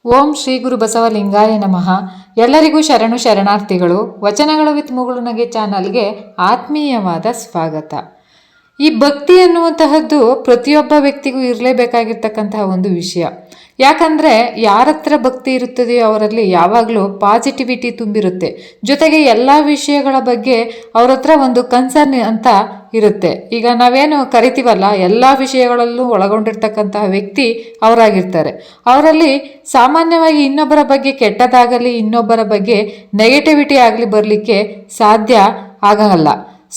ಓಂ ಶ್ರೀ ಗುರು ಬಸವಲಿಂಗಾಯ ನಮಃ. ಎಲ್ಲರಿಗೂ ಶರಣು ಶರಣಾರ್ಥಿಗಳು. ವಚನಗಳು ವಿತ್ ಮುಗುಳುನಗೆ ಚಾನಲ್ಗೆ ಆತ್ಮೀಯವಾದ ಸ್ವಾಗತ. ಈ ಭಕ್ತಿ ಅನ್ನುವಂತಹದ್ದು ಪ್ರತಿಯೊಬ್ಬ ವ್ಯಕ್ತಿಗೂ ಇರಲೇಬೇಕಾಗಿರ್ತಕ್ಕಂತಹ ಒಂದು ವಿಷಯ. ಯಾಕಂದರೆ ಯಾರ ಹತ್ರ ಭಕ್ತಿ ಇರುತ್ತದೆಯೋ ಅವರಲ್ಲಿ ಯಾವಾಗಲೂ ಪಾಸಿಟಿವಿಟಿ ತುಂಬಿರುತ್ತೆ. ಜೊತೆಗೆ ಎಲ್ಲ ವಿಷಯಗಳ ಬಗ್ಗೆ ಅವ್ರ ಹತ್ರ ಒಂದು ಕನ್ಸರ್ನ್ ಅಂತ ಇರುತ್ತೆ. ಈಗ ನಾವೇನು ಕರಿತೀವಲ್ಲ, ಎಲ್ಲ ವಿಷಯಗಳಲ್ಲೂ ಒಳಗೊಂಡಿರ್ತಕ್ಕಂತಹ ವ್ಯಕ್ತಿ ಅವರಾಗಿರ್ತಾರೆ. ಅವರಲ್ಲಿ ಸಾಮಾನ್ಯವಾಗಿ ಇನ್ನೊಬ್ಬರ ಬಗ್ಗೆ ಕೆಟ್ಟದಾಗಲಿ, ಇನ್ನೊಬ್ಬರ ಬಗ್ಗೆ ನೆಗೆಟಿವಿಟಿ ಆಗಲಿ ಬರಲಿಕ್ಕೆ ಸಾಧ್ಯ ಆಗಲ್ಲ.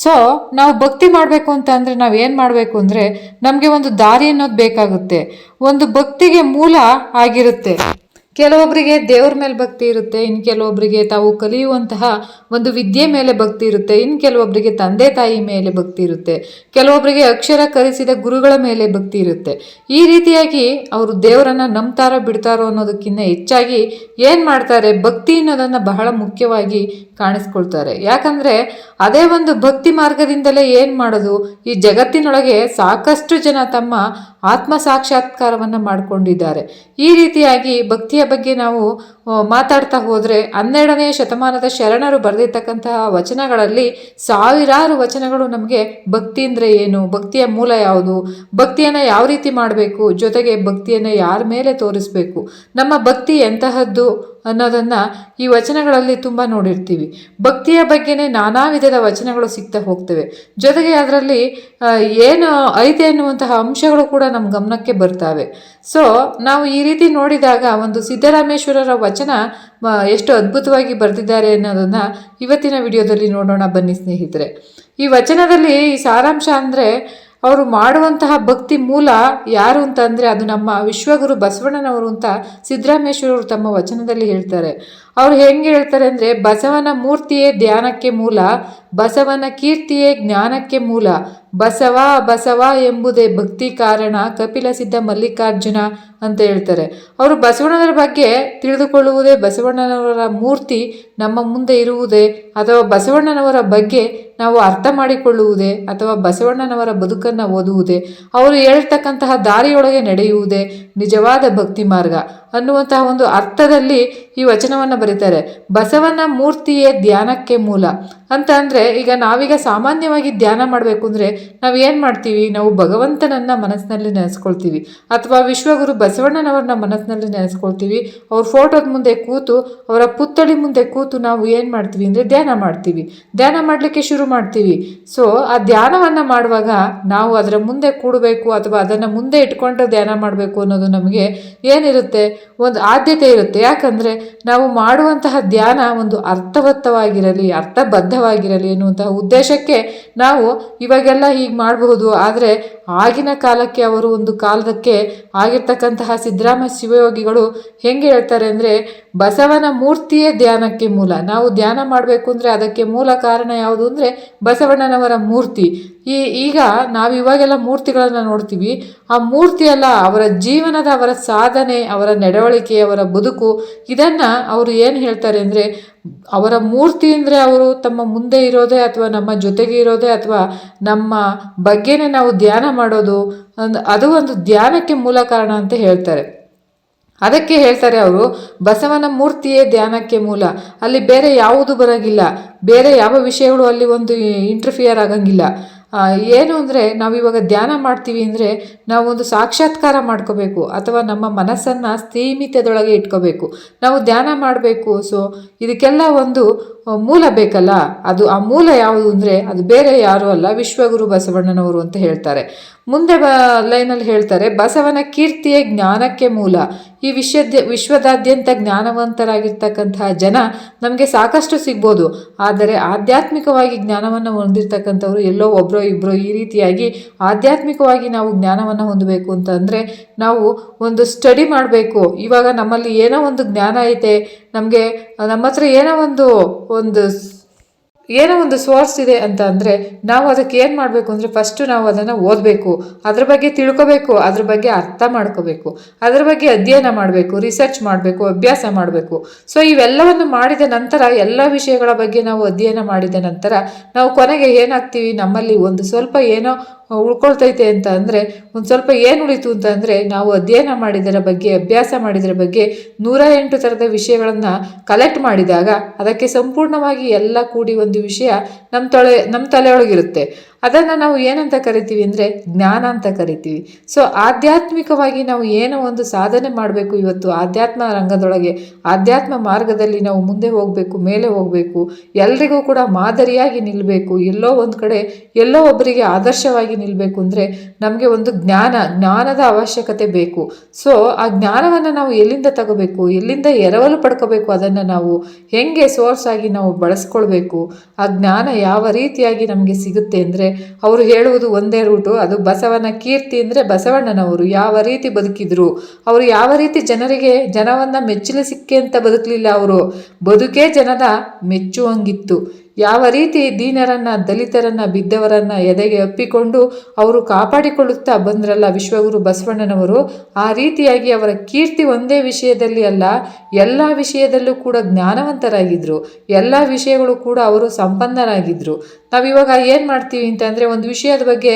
ಸೊ ನಾವು ಭಕ್ತಿ ಮಾಡಬೇಕು ಅಂತ ಅಂದರೆ ನಾವೇನು ಮಾಡಬೇಕು ಅಂದರೆ, ನಮಗೆ ಒಂದು ದಾರಿ ಅನ್ನೋದು ಬೇಕಾಗುತ್ತೆ. ಒಂದು ಭಕ್ತಿಗೆ ಮೂಲ ಆಗಿರುತ್ತೆ. ಕೆಲವೊಬ್ಬರಿಗೆ ದೇವ್ರ ಮೇಲೆ ಭಕ್ತಿ ಇರುತ್ತೆ, ಇನ್ನು ಕೆಲವೊಬ್ಬರಿಗೆ ತಾವು ಕಲಿಯುವಂತಹ ಒಂದು ವಿದ್ಯೆ ಮೇಲೆ ಭಕ್ತಿ ಇರುತ್ತೆ, ಇನ್ನು ಕೆಲವೊಬ್ಬರಿಗೆ ತಂದೆ ತಾಯಿ ಮೇಲೆ ಭಕ್ತಿ ಇರುತ್ತೆ, ಕೆಲವೊಬ್ಬರಿಗೆ ಅಕ್ಷರ ಕಲಿಸಿದ ಗುರುಗಳ ಮೇಲೆ ಭಕ್ತಿ ಇರುತ್ತೆ. ಈ ರೀತಿಯಾಗಿ ಅವರು ದೇವರನ್ನು ನಂಬ್ತಾರೋ ಬಿಡ್ತಾರೋ ಅನ್ನೋದಕ್ಕಿಂತ ಹೆಚ್ಚಾಗಿ ಏನು ಮಾಡ್ತಾರೆ, ಭಕ್ತಿ ಅನ್ನೋದನ್ನು ಬಹಳ ಮುಖ್ಯವಾಗಿ ಕಾಣಿಸ್ಕೊಳ್ತಾರೆ. ಯಾಕಂದರೆ ಅದೇ ಒಂದು ಭಕ್ತಿ ಮಾರ್ಗದಿಂದಲೇ ಏನು ಮಾಡೋದು, ಈ ಜಗತ್ತಿನೊಳಗೆ ಸಾಕಷ್ಟು ಜನ ತಮ್ಮ ಆತ್ಮ ಸಾಕ್ಷಾತ್ಕಾರವನ್ನು ಮಾಡಿಕೊಂಡಿದ್ದಾರೆ. ಈ ರೀತಿಯಾಗಿ ಭಕ್ತಿಯ ಬಗ್ಗೆ ನಾವು ಮಾತಾಡ್ತಾ ಹೋದರೆ 12ನೇ ಶತಮಾನದ ಶರಣರು ಬರೆದಿರ್ತಕ್ಕಂತಹ ವಚನಗಳಲ್ಲಿ ಸಾವಿರಾರು ವಚನಗಳು ನಮಗೆ ಭಕ್ತಿ ಅಂದರೆ ಏನು, ಭಕ್ತಿಯ ಮೂಲ ಯಾವುದು, ಭಕ್ತಿಯನ್ನು ಯಾವ ರೀತಿ ಮಾಡಬೇಕು, ಜೊತೆಗೆ ಭಕ್ತಿಯನ್ನು ಯಾರ ಮೇಲೆ ತೋರಿಸ್ಬೇಕು, ನಮ್ಮ ಭಕ್ತಿ ಎಂತಹದ್ದು ಅನ್ನೋದನ್ನು ಈ ವಚನಗಳಲ್ಲಿ ತುಂಬ ನೋಡಿರ್ತೀವಿ. ಭಕ್ತಿಯ ಬಗ್ಗೆನೇ ನಾನಾ ವಿಧದ ವಚನಗಳು ಸಿಗ್ತಾ ಹೋಗ್ತವೆ. ಜೊತೆಗೆ ಅದರಲ್ಲಿ ಏನು ಐತೆ ಅನ್ನುವಂತಹ ಅಂಶಗಳು ಕೂಡ ನಮ್ಮ ಗಮನಕ್ಕೆ ಬರ್ತವೆ. ಸೊ ನಾವು ಈ ರೀತಿ ನೋಡಿದಾಗ ಒಂದು ಸಿದ್ದರಾಮೇಶ್ವರರ ವಚನ ಎಷ್ಟು ಅದ್ಭುತವಾಗಿ ಬರೆದಿದ್ದಾರೆ ಅನ್ನೋದನ್ನು ಇವತ್ತಿನ ವಿಡಿಯೋದಲ್ಲಿ ನೋಡೋಣ ಬನ್ನಿ ಸ್ನೇಹಿತರೆ. ಈ ವಚನದಲ್ಲಿ ಈ ಸಾರಾಂಶ ಅಂದರೆ, ಅವರು ಮಾಡುವಂತಹ ಭಕ್ತಿ ಮೂಲ ಯಾರು ಅಂತಂದರೆ ಅದು ನಮ್ಮ ವಿಶ್ವಗುರು ಬಸವಣ್ಣನವರು ಅಂತ ಸಿದ್ದರಾಮೇಶ್ವರರು ತಮ್ಮ ವಚನದಲ್ಲಿ ಹೇಳ್ತಾರೆ. ಅವರು ಹೆಂಗೆ ಹೇಳ್ತಾರೆ ಅಂದರೆ, ಬಸವನ ಮೂರ್ತಿಯೇ ಧ್ಯಾನಕ್ಕೆ ಮೂಲ, ಬಸವನ ಕೀರ್ತಿಯೇ ಜ್ಞಾನಕ್ಕೆ ಮೂಲ, ಬಸವ ಬಸವ ಎಂಬುದೇ ಭಕ್ತಿ ಕಾರಣ, ಕಪಿಲ ಸಿದ್ಧ ಮಲ್ಲಿಕಾರ್ಜುನ ಅಂತ ಹೇಳ್ತಾರೆ. ಅವರು ಬಸವಣ್ಣನವರ ಬಗ್ಗೆ ತಿಳಿದುಕೊಳ್ಳುವುದೇ, ಬಸವಣ್ಣನವರ ಮೂರ್ತಿ ನಮ್ಮ ಮುಂದೆ ಇರುವುದೇ, ಅಥವಾ ಬಸವಣ್ಣನವರ ಬಗ್ಗೆ ನಾವು ಅರ್ಥ ಮಾಡಿಕೊಳ್ಳುವುದೇ, ಅಥವಾ ಬಸವಣ್ಣನವರ ಬದುಕನ್ನು ಓದುವುದೇ, ಅವರು ಹೇಳ್ತಕ್ಕಂತಹ ದಾರಿಯೊಳಗೆ ನಡೆಯುವುದೇ ನಿಜವಾದ ಭಕ್ತಿ ಮಾರ್ಗ ಅನ್ನುವಂತಹ ಒಂದು ಅರ್ಥದಲ್ಲಿ ಈ ವಚನವನ್ನು ಬರೀತಾರೆ. ಬಸವನ ಮೂರ್ತಿಯೇ ಧ್ಯಾನಕ್ಕೆ ಮೂಲ ಅಂತ ಅಂದರೆ, ಈಗ ನಾವೀಗ ಸಾಮಾನ್ಯವಾಗಿ ಧ್ಯಾನ ಮಾಡಬೇಕು ಅಂದರೆ ನಾವು ಏನು ಮಾಡ್ತೀವಿ, ನಾವು ಭಗವಂತನನ್ನು ಮನಸ್ಸಿನಲ್ಲಿ ನೆನೆಸ್ಕೊಳ್ತೀವಿ, ಅಥವಾ ವಿಶ್ವಗುರು ಬಸವಣ್ಣನವ್ರನ್ನ ಮನಸ್ಸಿನಲ್ಲಿ ನೆನೆಸ್ಕೊಳ್ತೀವಿ. ಅವ್ರ ಫೋಟೋದ ಮುಂದೆ ಕೂತು, ಅವರ ಪುತ್ಥಳಿ ಮುಂದೆ ಕೂತು ನಾವು ಏನು ಮಾಡ್ತೀವಿ ಅಂದರೆ ಧ್ಯಾನ ಮಾಡ್ತೀವಿ, ಧ್ಯಾನ ಮಾಡಲಿಕ್ಕೆ ಶುರು ಮಾಡ್ತೀವಿ. ಸೊ ಆ ಧ್ಯಾನವನ್ನು ಮಾಡುವಾಗ ನಾವು ಅದರ ಮುಂದೆ ಕೂಡಬೇಕು ಅಥವಾ ಅದನ್ನು ಮುಂದೆ ಇಟ್ಕೊಂಡು ಧ್ಯಾನ ಮಾಡಬೇಕು ಅನ್ನೋದು ನಮಗೆ ಏನಿರುತ್ತೆ, ಒಂದು ಆದ್ಯತೆ ಇರುತ್ತೆ. ಯಾಕಂದರೆ ನಾವು ಮಾಡುವಂತಹ ಧ್ಯಾನ ಒಂದು ಅರ್ಥವತ್ತವಾಗಿರಲಿ, ಅರ್ಥಬದ್ಧವಾಗಿರಲಿ ಎನ್ನುವಂತಹ ಉದ್ದೇಶಕ್ಕೆ ನಾವು ಇವಾಗೆಲ್ಲ ಹೀಗೆ ಮಾಡಬಹುದು. ಆದರೆ ಆಗಿನ ಕಾಲಕ್ಕೆ, ಅವರು ಒಂದು ಕಾಲದಕ್ಕೆ ಆಗಿರ್ತಕ್ಕಂತಹ ಸಿದ್ದರಾಮ ಶಿವಯೋಗಿಗಳು ಹೆಂಗೆ ಹೇಳ್ತಾರೆ ಅಂದರೆ, ಬಸವನ ಮೂರ್ತಿಯೇ ಧ್ಯಾನಕ್ಕೆ ಮೂಲ. ನಾವು ಧ್ಯಾನ ಮಾಡಬೇಕು ಅಂದರೆ ಅದಕ್ಕೆ ಮೂಲ ಕಾರಣ ಯಾವುದು ಅಂದರೆ ಬಸವಣ್ಣನವರ ಮೂರ್ತಿ. ಈಗ ನಾವು ಇವಾಗೆಲ್ಲ ಮೂರ್ತಿಗಳನ್ನು ನೋಡ್ತೀವಿ, ಆ ಮೂರ್ತಿ ಅಲ್ಲ, ಅವರ ಜೀವನದ, ಅವರ ಸಾಧನೆ, ಅವರ ನಡವಳಿಕೆ, ಅವರ ಬದುಕು, ಇದನ್ನು ಅವರು ಏನು ಹೇಳ್ತಾರೆ ಅಂದರೆ, ಅವರ ಮೂರ್ತಿ ಅಂದರೆ ಅವರು ತಮ್ಮ ಮುಂದೆ ಇರೋದೇ ಅಥವಾ ನಮ್ಮ ಜೊತೆಗೆ ಇರೋದೇ ಅಥವಾ ನಮ್ಮ ಬಗ್ಗೆನೇ ನಾವು ಧ್ಯಾನ ಮಾಡೋದು, ಅದು ಒಂದು ಧ್ಯಾನಕ್ಕೆ ಮೂಲ ಕಾರಣ ಅಂತ ಹೇಳ್ತಾರೆ. ಅದಕ್ಕೆ ಹೇಳ್ತಾರೆ ಅವರು, ಬಸವನ ಮೂರ್ತಿಯೇ ಧ್ಯಾನಕ್ಕೆ ಮೂಲ. ಅಲ್ಲಿ ಬೇರೆ ಯಾವುದು ಬರೋಂಗಿಲ್ಲ, ಬೇರೆ ಯಾವ ವಿಷಯಗಳು ಅಲ್ಲಿ ಒಂದು ಇಂಟರ್ಫಿಯರ್ ಆಗಂಗಿಲ್ಲ. ಏನು ಅಂದರೆ, ನಾವಿವಾಗ ಧ್ಯಾನ ಮಾಡ್ತೀವಿ ಅಂದರೆ ನಾವು ಒಂದು ಸಾಕ್ಷಾತ್ಕಾರ ಮಾಡ್ಕೋಬೇಕು, ಅಥವಾ ನಮ್ಮ ಮನಸ್ಸನ್ನು ಸ್ಥೀಮಿತದೊಳಗೆ ಇಟ್ಕೋಬೇಕು, ನಾವು ಧ್ಯಾನ ಮಾಡಬೇಕು. ಸೊ ಇದಕ್ಕೆಲ್ಲ ಒಂದು ಮೂಲ ಬೇಕಲ್ಲ, ಅದು ಆ ಮೂಲ ಯಾವುದು ಅಂದರೆ ಅದು ಬೇರೆ ಯಾರೂ ಅಲ್ಲ, ವಿಶ್ವಗುರು ಬಸವಣ್ಣನವರು ಅಂತ ಹೇಳ್ತಾರೆ. ಮುಂದೆ ಲೈನಲ್ಲಿ ಹೇಳ್ತಾರೆ, ಬಸವನ ಕೀರ್ತಿಯೇ ಜ್ಞಾನಕ್ಕೆ ಮೂಲ. ಈ ವಿಶ್ವದಾದ್ಯಂತ ಜ್ಞಾನವಂತರಾಗಿರ್ತಕ್ಕಂತಹ ಜನ ನಮಗೆ ಸಾಕಷ್ಟು ಸಿಗ್ಬೋದು, ಆದರೆ ಆಧ್ಯಾತ್ಮಿಕವಾಗಿ ಜ್ಞಾನವನ್ನು ಹೊಂದಿರತಕ್ಕಂಥವ್ರು ಎಲ್ಲೋ ಒಬ್ಬರೋ ಇಬ್ಬರೋ. ಈ ರೀತಿಯಾಗಿ ಆಧ್ಯಾತ್ಮಿಕವಾಗಿ ನಾವು ಜ್ಞಾನವನ್ನು ಹೊಂದಬೇಕು ಅಂತಂದರೆ ನಾವು ಒಂದು ಸ್ಟಡಿ ಮಾಡಬೇಕು. ಇವಾಗ ನಮ್ಮಲ್ಲಿ ಏನೋ ಒಂದು ಜ್ಞಾನ ಐತೆ, ನಮಗೆ ನಮ್ಮ ಹತ್ರ ಏನೋ ಒಂದು ಸೋರ್ಸ್ ಇದೆ ಅಂತ ಅಂದರೆ ನಾವು ಅದಕ್ಕೆ ಏನು ಮಾಡಬೇಕು ಅಂದರೆ ಫಸ್ಟು ನಾವು ಅದನ್ನು ಓದಬೇಕು, ಅದ್ರ ಬಗ್ಗೆ ತಿಳ್ಕೋಬೇಕು, ಅದ್ರ ಬಗ್ಗೆ ಅರ್ಥ ಮಾಡ್ಕೋಬೇಕು, ಅದ್ರ ಬಗ್ಗೆ ಅಧ್ಯಯನ ಮಾಡಬೇಕು, ರಿಸರ್ಚ್ ಮಾಡಬೇಕು, ಅಭ್ಯಾಸ ಮಾಡಬೇಕು. ಸೊ ಇವೆಲ್ಲವನ್ನು ಮಾಡಿದ ನಂತರ, ಎಲ್ಲ ವಿಷಯಗಳ ಬಗ್ಗೆ ನಾವು ಅಧ್ಯಯನ ಮಾಡಿದ ನಂತರ ನಾವು ಕೊನೆಗೆ ಏನಾಗ್ತೀವಿ, ನಮ್ಮಲ್ಲಿ ಒಂದು ಸ್ವಲ್ಪ ಏನೋ ಉಳ್ಕೊಳ್ತೈತೆ ಅಂತ ಅಂದರೆ ಒಂದು ಸ್ವಲ್ಪ ಏನು ಉಳಿತು ಅಂತ ಅಂದರೆ ನಾವು ಅಧ್ಯಯನ ಮಾಡಿದರ ಬಗ್ಗೆ, ಅಭ್ಯಾಸ ಮಾಡಿದರ ಬಗ್ಗೆ 108 ಥರದ ವಿಷಯಗಳನ್ನು ಕಲೆಕ್ಟ್ ಮಾಡಿದಾಗ ಅದಕ್ಕೆ ಸಂಪೂರ್ಣವಾಗಿ ಎಲ್ಲ ಕೂಡಿ ಒಂದು ವಿಷಯ ನಮ್ಮ ತಲೆಯೊಳಗಿರುತ್ತೆ. ಅದನ್ನು ನಾವು ಏನಂತ ಕರಿತೀವಿ ಅಂದರೆ ಜ್ಞಾನ ಅಂತ ಕರಿತೀವಿ. ಸೊ ಆಧ್ಯಾತ್ಮಿಕವಾಗಿ ನಾವು ಏನೋ ಒಂದು ಸಾಧನೆ ಮಾಡಬೇಕು, ಇವತ್ತು ಆಧ್ಯಾತ್ಮ ರಂಗದೊಳಗೆ ಆಧ್ಯಾತ್ಮ ಮಾರ್ಗದಲ್ಲಿ ನಾವು ಮುಂದೆ ಹೋಗಬೇಕು, ಮೇಲೆ ಹೋಗಬೇಕು, ಎಲ್ರಿಗೂ ಕೂಡ ಮಾದರಿಯಾಗಿ ನಿಲ್ಲಬೇಕು, ಎಲ್ಲೋ ಒಂದು ಕಡೆ ಎಲ್ಲೋ ಒಬ್ಬರಿಗೆ ಆದರ್ಶವಾಗಿ ನಿಲ್ಲಬೇಕು ಅಂದರೆ ನಮಗೆ ಒಂದು ಜ್ಞಾನದ ಅವಶ್ಯಕತೆ ಬೇಕು. ಸೊ ಆ ಜ್ಞಾನವನ್ನು ನಾವು ಎಲ್ಲಿಂದ ತಗೋಬೇಕು, ಎಲ್ಲಿಂದ ಎರವಲು ಪಡ್ಕೋಬೇಕು, ಅದನ್ನು ನಾವು ಹೆಂಗೆ ಸೋರ್ಸ್ ಆಗಿ ನಾವು ಬಳಸ್ಕೊಳ್ಬೇಕು, ಆ ಜ್ಞಾನ ಯಾವ ರೀತಿಯಾಗಿ ನಮಗೆ ಸಿಗುತ್ತೆ ಅಂದರೆ ಅವರು ಹೇಳುವುದು ಒಂದೇ ರೂಟು, ಅದು ಬಸವನ ಕೀರ್ತಿ. ಅಂದರೆ ಬಸವಣ್ಣನವರು ಯಾವ ರೀತಿ ಬದುಕಿದ್ರು, ಅವರು ಯಾವ ರೀತಿ ಜನವನ್ನ ಮೆಚ್ಚಲಿಸಿಕ್ಕೆ ಅಂತ ಬದುಕಲಿಲ್ಲ, ಅವರು ಬದುಕೇ ಜನದ ಮೆಚ್ಚುವಂಗಿತ್ತು. ಯಾವ ರೀತಿ ದೀನರನ್ನ, ದಲಿತರನ್ನ, ಬಿದ್ದವರನ್ನ ಎದೆಗೆ ಅಪ್ಪಿಕೊಂಡು ಅವರು ಕಾಪಾಡಿಕೊಳ್ಳುತ್ತಾ ಬಂದ್ರಲ್ಲ ವಿಶ್ವಗುರು ಬಸವಣ್ಣನವರು, ಆ ರೀತಿಯಾಗಿ ಅವರ ಕೀರ್ತಿ ಒಂದೇ ವಿಷಯದಲ್ಲಿ ಅಲ್ಲ, ಎಲ್ಲ ವಿಷಯದಲ್ಲೂ ಕೂಡ ಜ್ಞಾನವಂತರಾಗಿದ್ರು, ಎಲ್ಲ ವಿಷಯಗಳು ಕೂಡ ಅವರು ಸಂಪನ್ನರಾಗಿದ್ರು. ನಾವಿವಾಗ ಏನು ಮಾಡ್ತೀವಿ ಅಂತಂದರೆ ಒಂದು ವಿಷಯದ ಬಗ್ಗೆ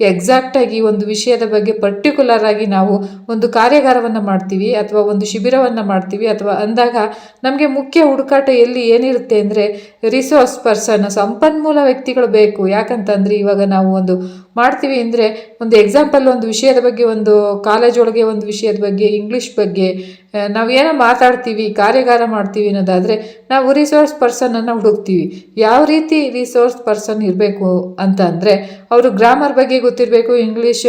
ಎಕ್ಸಾಕ್ಟಾಗಿ, ಒಂದು ವಿಷಯದ ಬಗ್ಗೆ ಪರ್ಟಿಕ್ಯುಲರ್ ಆಗಿ ನಾವು ಒಂದು ಕಾರ್ಯಾಗಾರವನ್ನು ಮಾಡ್ತೀವಿ ಅಥವಾ ಒಂದು ಶಿಬಿರವನ್ನು ಮಾಡ್ತೀವಿ ಅಥವಾ ಅಂದಾಗ ನಮಗೆ ಮುಖ್ಯ ಹುಡುಕಾಟ ಎಲ್ಲಿ ಏನಿರುತ್ತೆ ಅಂದರೆ ರಿಸೋರ್ಸ್ ಪರ್ಸನ್, ಸಂಪನ್ಮೂಲ ವ್ಯಕ್ತಿಗಳು ಬೇಕು. ಯಾಕಂತಂದರೆ ಇವಾಗ ನಾವು ಒಂದು ಮಾಡ್ತೀವಿ ಅಂದರೆ ಒಂದು ಎಕ್ಸಾಂಪಲ್, ಒಂದು ವಿಷಯದ ಬಗ್ಗೆ, ಒಂದು ಕಾಲೇಜ್ ಒಳಗೆ ಒಂದು ವಿಷಯದ ಬಗ್ಗೆ, ಇಂಗ್ಲೀಷ್ ಬಗ್ಗೆ ನಾವೇನೋ ಮಾತಾಡ್ತೀವಿ, ಕಾರ್ಯಾಗಾರ ಮಾಡ್ತೀವಿ ಅನ್ನೋದಾದರೆ ನಾವು ರಿಸೋರ್ಸ್ ಪರ್ಸನನ್ನು ಹುಡುಕ್ತೀವಿ. ಯಾವ ರೀತಿ ರಿಸೋರ್ಸ್ ಪರ್ಸನ್ ಇರಬೇಕು ಅಂತ ಅಂದರೆ ಅವರು ಗ್ರಾಮರ್ ಬಗ್ಗೆ ಗೊತ್ತಿರಬೇಕು, ಇಂಗ್ಲೀಷ್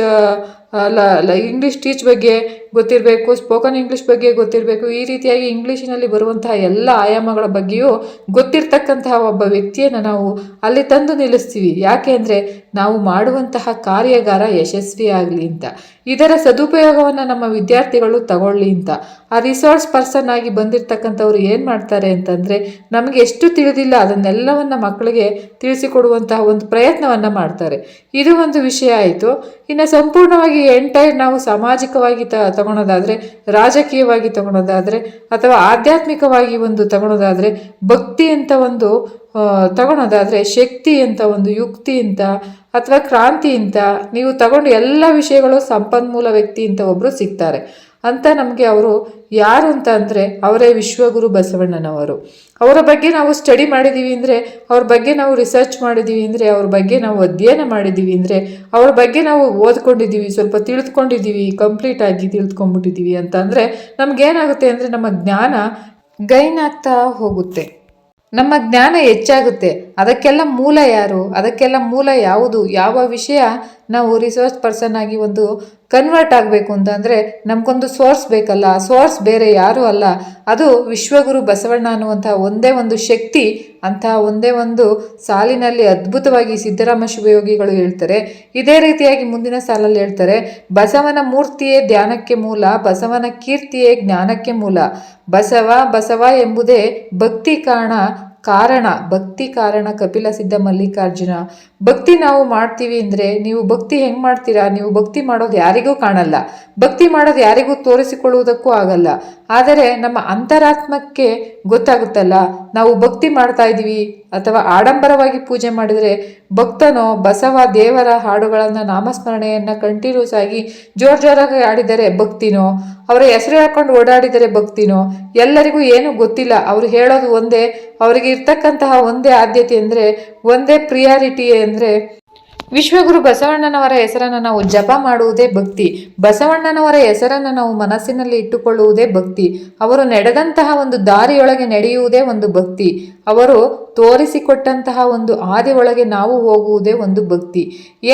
ಟೀಚ್ ಬಗ್ಗೆ ಗೊತ್ತಿರಬೇಕು, ಸ್ಪೋಕನ್ ಇಂಗ್ಲೀಷ್ ಬಗ್ಗೆ ಗೊತ್ತಿರಬೇಕು. ಈ ರೀತಿಯಾಗಿ ಇಂಗ್ಲೀಷಿನಲ್ಲಿ ಬರುವಂತಹ ಎಲ್ಲ ಆಯಾಮಗಳ ಬಗ್ಗೆಯೂ ಗೊತ್ತಿರ್ತಕ್ಕಂತಹ ಒಬ್ಬ ವ್ಯಕ್ತಿಯನ್ನು ನಾವು ಅಲ್ಲಿ ತಂದು ನಿಲ್ಲಿಸ್ತೀವಿ. ಯಾಕೆ ಅಂದರೆ ನಾವು ಮಾಡುವಂತಹ ಕಾರ್ಯಾಗಾರ ಯಶಸ್ವಿ ಆಗಲಿ ಅಂತ, ಇದರ ಸದುಪಯೋಗವನ್ನು ನಮ್ಮ ವಿದ್ಯಾರ್ಥಿಗಳು ತಗೊಳ್ಳಿ ಅಂತ. ಆ ರಿಸೋರ್ಸ್ ಪರ್ಸನ್ ಆಗಿ ಬಂದಿರತಕ್ಕಂಥವ್ರು ಏನು ಮಾಡ್ತಾರೆ ಅಂತಂದರೆ ನಮಗೆ ಎಷ್ಟು ತಿಳಿದಿಲ್ಲ ಅದನ್ನೆಲ್ಲವನ್ನು ಮಕ್ಕಳಿಗೆ ತಿಳಿಸಿಕೊಡುವಂತಹ ಒಂದು ಪ್ರಯತ್ನವನ್ನು ಮಾಡ್ತಾರೆ. ಇದು ಒಂದು ವಿಷಯ ಆಯಿತು. ಇನ್ನು ಸಂಪೂರ್ಣವಾಗಿ ಎಂಟೈರ್ ನಾವು ಸಾಮಾಜಿಕವಾಗಿ ತಗೊಳೋದಾದರೆ, ರಾಜಕೀಯವಾಗಿ ತಗೊಳೋದಾದರೆ ಅಥವಾ ಆಧ್ಯಾತ್ಮಿಕವಾಗಿ ಒಂದು ತಗೊಳೋದಾದರೆ, ಭಕ್ತಿ ಅಂತ ಒಂದು ತಗೊಳೋದಾದರೆ, ಶಕ್ತಿ ಅಂತ ಒಂದು ಯುಕ್ತಿ ಅಂತ ಅಥವಾ ಕ್ರಾಂತಿ ಅಂತ ನೀವು ತಗೊಂಡು ಎಲ್ಲ ವಿಷಯಗಳು ಸಂಪನ್ಮೂಲ ವ್ಯಕ್ತಿ ಅಂತ ಒಬ್ಬರು ಸಿಗ್ತಾರೆ ಅಂತ ನಮಗೆ ಅವರು ಯಾರು ಅಂತ ಅಂದರೆ ಅವರೇ ವಿಶ್ವಗುರು ಬಸವಣ್ಣನವರು. ಅವರ ಬಗ್ಗೆ ನಾವು ಸ್ಟಡಿ ಮಾಡಿದ್ದೀವಿ ಅಂದರೆ, ಅವ್ರ ಬಗ್ಗೆ ನಾವು ರಿಸರ್ಚ್ ಮಾಡಿದ್ದೀವಿ ಅಂದರೆ, ಅವ್ರ ಬಗ್ಗೆ ನಾವು ಅಧ್ಯಯನ ಮಾಡಿದ್ದೀವಿ ಅಂದರೆ, ಅವ್ರ ಬಗ್ಗೆ ನಾವು ಓದ್ಕೊಂಡಿದ್ದೀವಿ, ಸ್ವಲ್ಪ ತಿಳಿದುಕೊಂಡಿದ್ದೀವಿ, ಕಂಪ್ಲೀಟಾಗಿ ತಿಳಿದುಕೊಂಡ್ಬಿಟ್ಟಿದ್ದೀವಿ ಅಂತ ಅಂದರೆ ನಮಗೇನಾಗುತ್ತೆ ಅಂದರೆ ನಮ್ಮ ಜ್ಞಾನ ಗೈನ್ ಆಗ್ತಾ ಹೋಗುತ್ತೆ, ನಮ್ಮ ಜ್ಞಾನ ಹೆಚ್ಚಾಗುತ್ತೆ. ಅದಕ್ಕೆಲ್ಲ ಮೂಲ ಯಾರು, ಅದಕ್ಕೆಲ್ಲ ಮೂಲ ಯಾವುದು, ಯಾವ ವಿಷಯ ನಾವು ರಿಸೋರ್ಸ್ ಪರ್ಸನ್ ಆಗಿ ಒಂದು ಕನ್ವರ್ಟ್ ಆಗಬೇಕು ಅಂತಂದರೆ ನಮಗೊಂದು ಸೋರ್ಸ್ ಬೇಕಲ್ಲ. ಆ ಸೋರ್ಸ್ ಬೇರೆ ಯಾರೂ ಅಲ್ಲ, ಅದು ವಿಶ್ವಗುರು ಬಸವಣ್ಣ ಅನ್ನುವಂತಹ ಒಂದೇ ಒಂದು ಶಕ್ತಿ. ಅಂತಹ ಒಂದೇ ಒಂದು ಸಾಲಿನಲ್ಲಿ ಅದ್ಭುತವಾಗಿ ಸಿದ್ದರಾಮ ಶಿವಯೋಗಿಗಳು ಹೇಳ್ತಾರೆ. ಇದೇ ರೀತಿಯಾಗಿ ಮುಂದಿನ ಸಾಲಲ್ಲಿ ಹೇಳ್ತಾರೆ, ಬಸವನ ಮೂರ್ತಿಯೇ ಧ್ಯಾನಕ್ಕೆ ಮೂಲ, ಬಸವನ ಕೀರ್ತಿಯೇ ಜ್ಞಾನಕ್ಕೆ ಮೂಲ. ಬಸವ ಎಂಬುದೇ ಭಕ್ತಿ ಭಕ್ತಿ ಕಾರಣ ಕಪಿಲ ಸಿದ್ಧ ಮಲ್ಲಿಕಾರ್ಜುನ. ಭಕ್ತಿ ನಾವು ಮಾಡ್ತೀವಿ ಅಂದರೆ, ನೀವು ಭಕ್ತಿ ಹೆಂಗೆ ಮಾಡ್ತೀರಾ, ನೀವು ಭಕ್ತಿ ಮಾಡೋದು ಯಾರಿಗೂ ಕಾಣಲ್ಲ, ಭಕ್ತಿ ಮಾಡೋದು ಯಾರಿಗೂ ತೋರಿಸಿಕೊಳ್ಳುವುದಕ್ಕೂ ಆಗಲ್ಲ. ಆದರೆ ನಮ್ಮ ಅಂತರಾತ್ಮಕ್ಕೆ ಗೊತ್ತಾಗುತ್ತಲ್ಲ, ನಾವು ಭಕ್ತಿ ಮಾಡ್ತಾ ಇದ್ದೀವಿ ಅಥವಾ ಆಡಂಬರವಾಗಿ ಪೂಜೆ ಮಾಡಿದರೆ ಭಕ್ತನೋ, ಬಸವ ದೇವರ ಹಾಡುಗಳನ್ನು, ನಾಮಸ್ಮರಣೆಯನ್ನು ಕಂಟಿನ್ಯೂಸ್ ಆಗಿ ಜೋರಾಗಿ ಆಡಿದರೆ ಭಕ್ತಿನೋ, ಅವರ ಹೆಸರು ಹಾಕೊಂಡು ಓಡಾಡಿದರೆ ಭಕ್ತಿನೋ, ಎಲ್ಲರಿಗೂ ಏನೂ ಗೊತ್ತಿಲ್ಲ. ಅವರು ಹೇಳೋದು ಒಂದೇ, ಅವರಿಗೆ ಇರ್ತಕ್ಕಂತಹ ಒಂದೇ ಆದ್ಯತೆ ಅಂದರೆ, ಒಂದೇ ಪ್ರಿಯಾರಿಟಿ ಅಂದರೆ ವಿಶ್ವಗುರು ಬಸವಣ್ಣನವರ ಹೆಸರನ್ನು ನಾವು ಜಪ ಮಾಡುವುದೇ ಭಕ್ತಿ. ಬಸವಣ್ಣನವರ ಹೆಸರನ್ನು ನಾವು ಮನಸ್ಸಿನಲ್ಲಿ ಇಟ್ಟುಕೊಳ್ಳುವುದೇ ಭಕ್ತಿ. ಅವರು ನಡೆದಂತಹ ಒಂದು ದಾರಿಯೊಳಗೆ ನಡೆಯುವುದೇ ಒಂದು ಭಕ್ತಿ. ಅವರು ತೋರಿಸಿಕೊಟ್ಟಂತಹ ಒಂದು ಹಾದಿ ಒಳಗೆ ನಾವು ಹೋಗುವುದೇ ಒಂದು ಭಕ್ತಿ.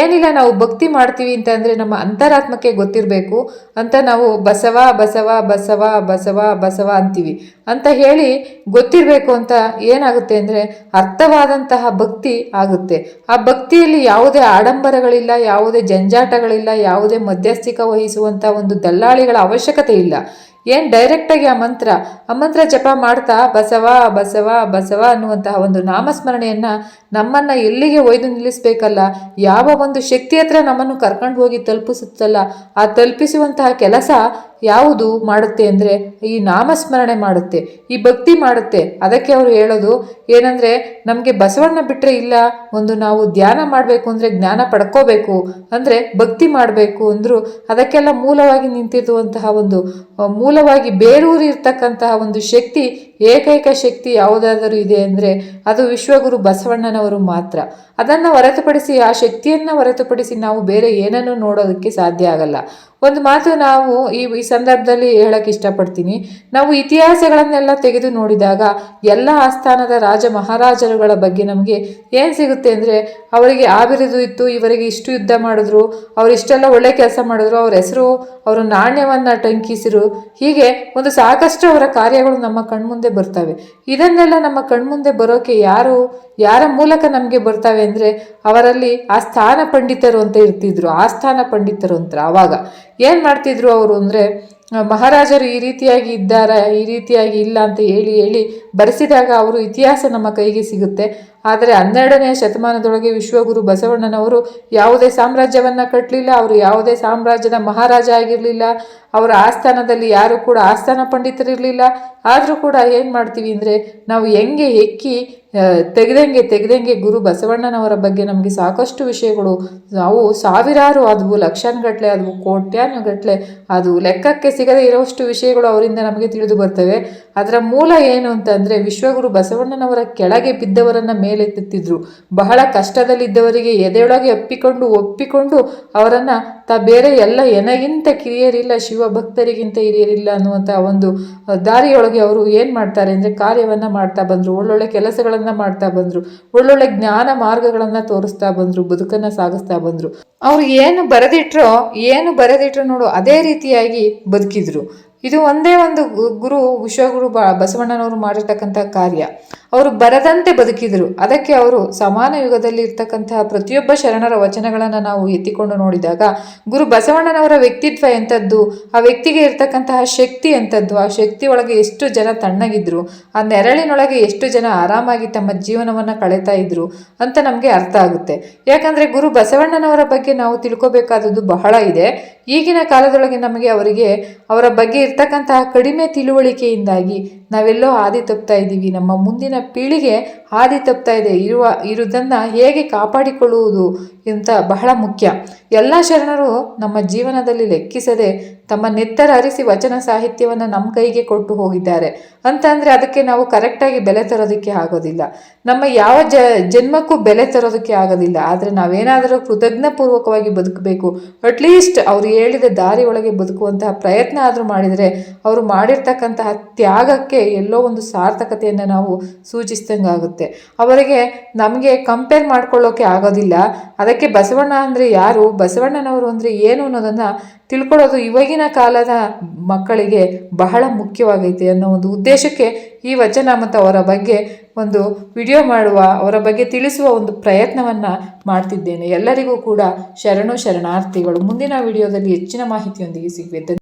ಏನಿಲ್ಲ, ನಾವು ಭಕ್ತಿ ಮಾಡ್ತೀವಿ ಅಂತ ಅಂದರೆ ನಮ್ಮ ಅಂತರಾತ್ಮಕ್ಕೆ ಗೊತ್ತಿರಬೇಕು ಅಂತ ನಾವು ಬಸವ ಬಸವ ಬಸವ ಬಸವ ಬಸವ ಅಂತೀವಿ ಅಂತ ಹೇಳಿ ಗೊತ್ತಿರಬೇಕು ಅಂತ ಏನಾಗುತ್ತೆ ಅಂದರೆ ಅರ್ಥವಾದಂತಹ ಭಕ್ತಿ ಆಗುತ್ತೆ. ಆ ಭಕ್ತಿಯಲ್ಲಿ ಯಾವುದೇ ಆಡಂಬರಗಳಿಲ್ಲ, ಯಾವುದೇ ಜಂಜಾಟಗಳಿಲ್ಲ, ಯಾವುದೇ ಮಧ್ಯಸ್ಥಿಕ ವಹಿಸುವಂಥ ಒಂದು ದಲ್ಲಾಳಿಗಳ ಅವಶ್ಯಕತೆ ಇಲ್ಲ. ಏನು ಡೈರೆಕ್ಟಾಗಿ ಆ ಮಂತ್ರ ಜಪ ಮಾಡ್ತಾ ಬಸವ ಬಸವ ಬಸವ ಅನ್ನುವಂತಹ ಒಂದು ನಾಮಸ್ಮರಣೆಯನ್ನು ನಮ್ಮನ್ನು ಎಲ್ಲಿಗೆ ಒಯ್ದು ನಿಲ್ಲಿಸಬೇಕಲ್ಲ, ಯಾವ ಒಂದು ಶಕ್ತಿ ಹತ್ರ ನಮ್ಮನ್ನು ಕರ್ಕೊಂಡು ಹೋಗಿ ತಲುಪಿಸುತ್ತಲ್ಲ, ಆ ತಲುಪಿಸುವಂತಹ ಕೆಲಸ ಯಾವುದು ಮಾಡುತ್ತೆ ಅಂದರೆ ಈ ನಾಮಸ್ಮರಣೆ ಮಾಡುತ್ತೆ, ಈ ಭಕ್ತಿ ಮಾಡುತ್ತೆ. ಅದಕ್ಕೆ ಅವರು ಹೇಳೋದು ಏನಂದರೆ, ನಮಗೆ ಬಸವಣ್ಣ ಬಿಟ್ಟರೆ ಇಲ್ಲ, ಒಂದು ನಾವು ಧ್ಯಾನ ಮಾಡಬೇಕು ಅಂದರೆ ಜ್ಞಾನ ಪಡ್ಕೋಬೇಕು ಅಂದರೆ ಭಕ್ತಿ ಮಾಡಬೇಕು ಅಂದರು. ಅದಕ್ಕೆಲ್ಲ ಮೂಲವಾಗಿ ನಿಂತಿರುವಂತಹ ಒಂದು ಮೂಲವಾಗಿ ಬೇರೂರಿರ್ತಕ್ಕಂತಹ ಒಂದು ಶಕ್ತಿ, ಏಕೈಕ ಶಕ್ತಿ ಯಾವುದಾದರೂ ಇದೆ ಅಂದರೆ ಅದು ವಿಶ್ವಗುರು ಬಸವಣ್ಣನವರು ಮಾತ್ರ. ಅದನ್ನು ಹೊರತುಪಡಿಸಿ, ಆ ಶಕ್ತಿಯನ್ನು ಹೊರತುಪಡಿಸಿ ನಾವು ಬೇರೆ ಏನನ್ನೂ ನೋಡೋದಕ್ಕೆ ಸಾಧ್ಯ ಆಗಲ್ಲ. ಒಂದು ಮಾತು ನಾವು ಈ ಸಂದರ್ಭದಲ್ಲಿ ಹೇಳಕ್ಕೆ ಇಷ್ಟಪಡ್ತೀನಿ. ನಾವು ಇತಿಹಾಸಗಳನ್ನೆಲ್ಲ ತೆಗೆದು ನೋಡಿದಾಗ ಎಲ್ಲ ಆಸ್ಥಾನದ ರಾಜ ಮಹಾರಾಜರುಗಳ ಬಗ್ಗೆ ನಮಗೆ ಏನು ಸಿಗುತ್ತೆ ಅಂದರೆ, ಅವರಿಗೆ ಆ ಬಿರುದು ಇತ್ತು, ಇವರಿಗೆ ಇಷ್ಟು ಯುದ್ಧ ಮಾಡಿದ್ರು, ಅವರು ಇಷ್ಟೆಲ್ಲ ಒಳ್ಳೆ ಕೆಲಸ ಮಾಡಿದ್ರು, ಅವ್ರ ಹೆಸರು, ಅವರ ನಾಣ್ಯವನ್ನು ಟಂಕಿಸಿರು, ಹೀಗೆ ಒಂದು ಸಾಕಷ್ಟು ಅವರ ಕಾರ್ಯಗಳು ನಮ್ಮ ಕಣ್ಮುಂದೆ ಬರ್ತವೆ. ಇದನ್ನೆಲ್ಲ ನಮ್ಮ ಕಣ್ಮುಂದೆ ಬರೋಕೆ ಯಾರ ಮೂಲಕ ನಮಗೆ ಬರ್ತವೆ ಅಂದರೆ, ಅವರಲ್ಲಿ ಆಸ್ಥಾನ ಪಂಡಿತರು ಅಂತ ಇರ್ತಿದ್ರು. ಆಸ್ಥಾನ ಪಂಡಿತರು ಅಂತ ಆವಾಗ ಏನು ಮಾಡ್ತಿದ್ರು ಅವರು ಅಂದರೆ, ಮಹಾರಾಜರು ಈ ರೀತಿಯಾಗಿ ಇದ್ದಾರೆ, ಈ ರೀತಿಯಾಗಿ ಇಲ್ಲ ಅಂತ ಹೇಳಿ ಬರೆಸಿದಾಗ ಅವರು ಇತಿಹಾಸ ನಮ್ಮ ಕೈಗೆ ಸಿಗುತ್ತೆ. ಆದರೆ 12ನೇ ಶತಮಾನದೊಳಗೆ ವಿಶ್ವಗುರು ಬಸವಣ್ಣನವರು ಯಾವುದೇ ಸಾಮ್ರಾಜ್ಯವನ್ನು ಕಟ್ಟಲಿಲ್ಲ, ಅವರು ಯಾವುದೇ ಸಾಮ್ರಾಜ್ಯದ ಮಹಾರಾಜ ಆಗಿರಲಿಲ್ಲ, ಅವರ ಆಸ್ಥಾನದಲ್ಲಿ ಯಾರು ಕೂಡ ಆಸ್ಥಾನ ಪಂಡಿತರಿರಲಿಲ್ಲ. ಆದರೂ ಕೂಡ ಏನು ಮಾಡ್ತೀವಿ ಅಂದರೆ, ನಾವು ಹೆಂಗೆ ತೆಗೆದಂಗೆ ಗುರು ಬಸವಣ್ಣನವರ ಬಗ್ಗೆ ನಮಗೆ ಸಾಕಷ್ಟು ವಿಷಯಗಳು, ಅವು ಸಾವಿರಾರು, ಅದು ಲಕ್ಷಾನುಗಟ್ಟಲೆ, ಅದು ಕೋಟ್ಯಾನುಗಟ್ಟಲೆ, ಅದು ಲೆಕ್ಕಕ್ಕೆ ಸಿಗದೇ ಇರೋಷ್ಟು ವಿಷಯಗಳು ಅವರಿಂದ ನಮಗೆ ತಿಳಿದು ಬರ್ತವೆ. ಅದರ ಮೂಲ ಏನು ಅಂತಂದರೆ, ವಿಶ್ವಗುರು ಬಸವಣ್ಣನವರ ಕೆಳಗೆ ಬಿದ್ದವರನ್ನು ಮೇಲೆತ್ತಿದ್ರು. ಬಹಳ ಕಷ್ಟದಲ್ಲಿದ್ದವರಿಗೆ ಎದೆಯೊಳಗೆ ಒಪ್ಪಿಕೊಂಡು ಅವರನ್ನು ಬೇರೆ ಎಲ್ಲ ಎನಗಿಂತ ಕಿರಿಯರಿಲ್ಲ, ಶಿವಭಕ್ತರಿಗಿಂತ ಹಿರಿಯರಿಲ್ಲ ಅನ್ನುವಂಥ ಒಂದು ದಾರಿಯೊಳಗೆ ಅವರು ಏನು ಮಾಡ್ತಾರೆ ಅಂದರೆ, ಕಾರ್ಯವನ್ನು ಮಾಡ್ತಾ ಬಂದರು, ಒಳ್ಳೊಳ್ಳೆ ಕೆಲಸಗಳನ್ನು ಮಾಡ್ತಾ ಬಂದರು, ಒಳ್ಳೊಳ್ಳೆ ಜ್ಞಾನ ಮಾರ್ಗಗಳನ್ನು ತೋರಿಸ್ತಾ ಬಂದರು, ಬದುಕನ್ನು ಸಾಗಿಸ್ತಾ ಬಂದರು. ಅವರು ಏನು ಬರೆದಿಟ್ರು ನೋಡು, ಅದೇ ರೀತಿಯಾಗಿ ಬದುಕಿದ್ರು. ಇದು ಒಂದೇ ಒಂದು ವಿಶ್ವಗುರು ಬಸವಣ್ಣನವರು ಮಾಡಿರ್ತಕ್ಕಂಥ ಕಾರ್ಯ. ಅವರು ಬರದಂತೆ ಬದುಕಿದರು. ಅದಕ್ಕೆ ಅವರು ಸಮಾನ ಯುಗದಲ್ಲಿ ಇರ್ತಕ್ಕಂತಹ ಪ್ರತಿಯೊಬ್ಬ ಶರಣರ ವಚನಗಳನ್ನು ನಾವು ಎತ್ತಿಕೊಂಡು ನೋಡಿದಾಗ, ಗುರು ಬಸವಣ್ಣನವರ ವ್ಯಕ್ತಿತ್ವ ಎಂಥದ್ದು, ಆ ವ್ಯಕ್ತಿಗೆ ಇರ್ತಕ್ಕಂತಹ ಶಕ್ತಿ ಎಂಥದ್ದು, ಆ ಶಕ್ತಿ ಒಳಗೆ ಎಷ್ಟು ಜನ ತಣ್ಣಗಿದ್ರು, ಆ ನೆರಳಿನೊಳಗೆ ಎಷ್ಟು ಜನ ಆರಾಮಾಗಿ ತಮ್ಮ ಜೀವನವನ್ನು ಕಳೀತಾ ಇದ್ರು ಅಂತ ನಮಗೆ ಅರ್ಥ ಆಗುತ್ತೆ. ಯಾಕಂದರೆ ಗುರು ಬಸವಣ್ಣನವರ ಬಗ್ಗೆ ನಾವು ತಿಳ್ಕೊಬೇಕಾದದ್ದು ಬಹಳ ಇದೆ. ಈಗಿನ ಕಾಲದೊಳಗೆ ನಮಗೆ ಅವರ ಬಗ್ಗೆ ಇರ್ತಕ್ಕಂತಹ ಕಡಿಮೆ ತಿಳುವಳಿಕೆಯಿಂದಾಗಿ ನಾವೆಲ್ಲೋ ಹಾದಿ ತಪ್ತಾ ಇದ್ದೀವಿ. ನಮ್ಮ ಮುಂದಿನ ಪೀಳಿಗೆ ಹಾದಿ ತಪ್ತಾ ಇದೆ. ಇರುವುದನ್ನು ಹೇಗೆ ಕಾಪಾಡಿಕೊಳ್ಳುವುದು ಅಂತ ಬಹಳ ಮುಖ್ಯ. ಎಲ್ಲ ಶರಣರು ನಮ್ಮ ಜೀವನದಲ್ಲಿ ಲೆಕ್ಕಿಸದೆ ತಮ್ಮ ನೆತ್ತರ ಹರಿಸಿ ವಚನ ಸಾಹಿತ್ಯವನ್ನು ನಮ್ಮ ಕೈಗೆ ಕೊಟ್ಟು ಹೋಗಿದ್ದಾರೆ ಅಂತಂದರೆ ಅದಕ್ಕೆ ನಾವು ಕರೆಕ್ಟಾಗಿ ಬೆಲೆ ತರೋದಕ್ಕೆ ಆಗೋದಿಲ್ಲ. ನಮ್ಮ ಯಾವ ಜನ್ಮಕ್ಕೂ ಬೆಲೆ ತರೋದಕ್ಕೆ ಆಗೋದಿಲ್ಲ. ಆದರೆ ನಾವೇನಾದರೂ ಕೃತಜ್ಞಪೂರ್ವಕವಾಗಿ ಬದುಕಬೇಕು. ಅಟ್ಲೀಸ್ಟ್ ಅವರು ಹೇಳಿದ ದಾರಿ ಒಳಗೆ ಬದುಕುವಂತಹ ಪ್ರಯತ್ನ ಆದರೂ ಮಾಡಿದರೆ, ಅವರು ಮಾಡಿರ್ತಕ್ಕಂತಹ ತ್ಯಾಗಕ್ಕೆ ಎಲ್ಲೋ ಒಂದು ಸಾರ್ಥಕತೆಯನ್ನು ನಾವು ಸೂಚಿಸಿದಂಗೆ ಆಗುತ್ತೆ. ಅವರಿಗೆ ನಮಗೆ ಕಂಪೇರ್ ಮಾಡ್ಕೊಳ್ಳೋಕೆ ಆಗೋದಿಲ್ಲ. ಅದಕ್ಕೆ ಬಸವಣ್ಣ ಅಂದರೆ ಯಾರು, ಬಸವಣ್ಣನವರು ಅಂದರೆ ಏನು ಅನ್ನೋದನ್ನು ತಿಳ್ಕೊಳ್ಳೋದು ಇವಾಗಿನ ಕಾಲದ ಮಕ್ಕಳಿಗೆ ಬಹಳ ಮುಖ್ಯವಾಗೈತೆ ಅನ್ನೋ ಒಂದು ಉದ್ದೇಶಕ್ಕೆ ಈ ವಚನ ಮತ್ತು ಅವರ ಬಗ್ಗೆ ಒಂದು ವಿಡಿಯೋ ಮಾಡುವ, ಅವರ ಬಗ್ಗೆ ತಿಳಿಸುವ ಒಂದು ಪ್ರಯತ್ನವನ್ನು ಮಾಡ್ತಿದ್ದೇನೆ. ಎಲ್ಲರಿಗೂ ಕೂಡ ಶರಣಾರ್ಥಿಗಳು. ಮುಂದಿನ ವಿಡಿಯೋದಲ್ಲಿ ಹೆಚ್ಚಿನ ಮಾಹಿತಿಯೊಂದಿಗೆ ಸಿಗುವೆ.